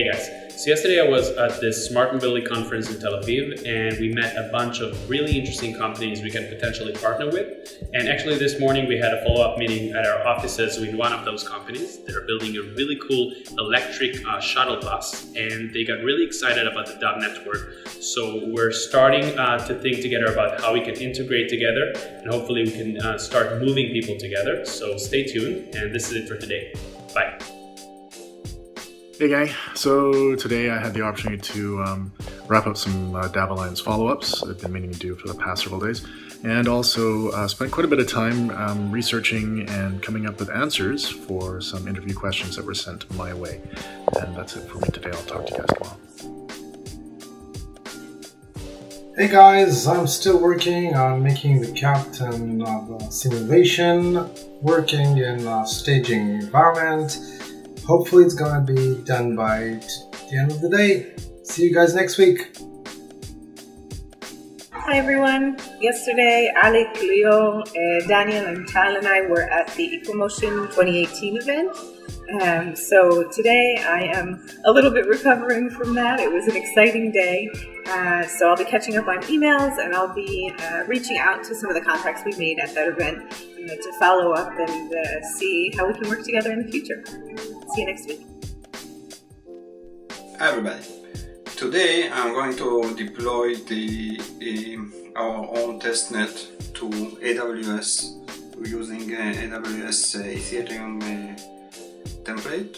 Hey guys, so yesterday I was at this Smart Mobility conference in Tel Aviv, and we met a bunch of really interesting companies we can potentially partner with. And actually this morning we had a follow-up meeting at our offices with one of those companies. They're building a really cool electric shuttle bus, and they got really excited about the DAV network. So we're starting to think together about how we can integrate together, and hopefully we can start moving people together. So stay tuned, and this is it for today. Bye. Hey gang, so today I had the opportunity to wrap up some DAV Alliance follow-ups I've been meaning to do for the past several days, and also spent quite a bit of time researching and coming up with answers for some interview questions that were sent my way. And that's it for me today. I'll talk to you guys tomorrow. Hey guys, I'm still working on making the captain of a simulation, working in a staging environment. Hopefully it's gonna be done by the end of the day. See you guys next week. Hi everyone. Yesterday, Alec, Leo, Daniel, and Tal and I were at the EcoMotion 2018 event. So today I am a little bit recovering from that. It was an exciting day. So I'll be catching up on emails, and I'll be reaching out to some of the contacts we made at that event to follow up and see how we can work together in the future. See you next week. Hi everybody. Today I'm going to deploy our own testnet to AWS using AWS Ethereum template.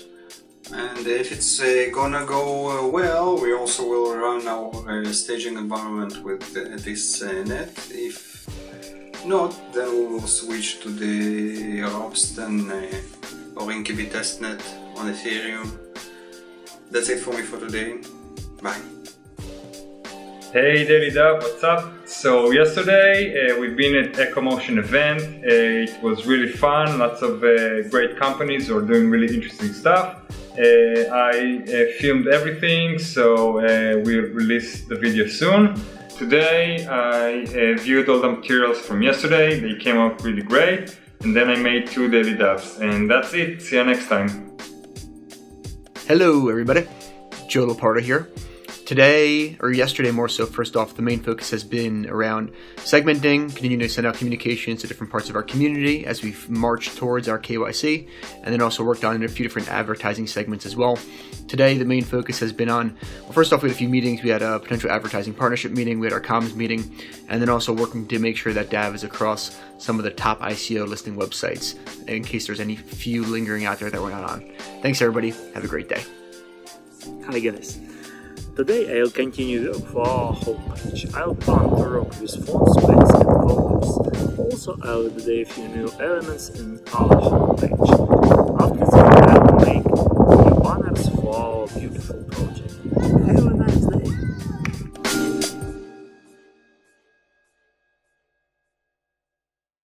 And if it's gonna go well, we also will run our staging environment with this net. If not, then we will switch to the Robsten or Inkibi testnet on Ethereum. That's it for me for today. Bye. Hey DailyDAV, what's up? So yesterday we've been at EcoMotion event. It was really fun. Lots of great companies who are doing really interesting stuff. I filmed everything, so we'll release the video soon. Today I viewed all the materials from yesterday. They came out really great. And then I made 2 DailyDAVs. And that's it. See you next time. Hello everybody, Joe Laparta here. Today, or yesterday more so, first off, the main focus has been around segmenting, continuing to send out communications to different parts of our community as we march towards our KYC, and then also worked on a few different advertising segments as well. Today, the main focus has been on, well, first off, we had a few meetings. We had a potential advertising partnership meeting, we had our comms meeting, and then also working to make sure that DAV is across some of the top ICO listing websites, in case there's any few lingering out there that we're not on. Thanks everybody, have a great day. Hi guys. Today I'll continue work for our homepage. I'll plan to work with font space and colors. Also I'll add a few new elements in our homepage. After that I'll make new banners for our beautiful project. Have a nice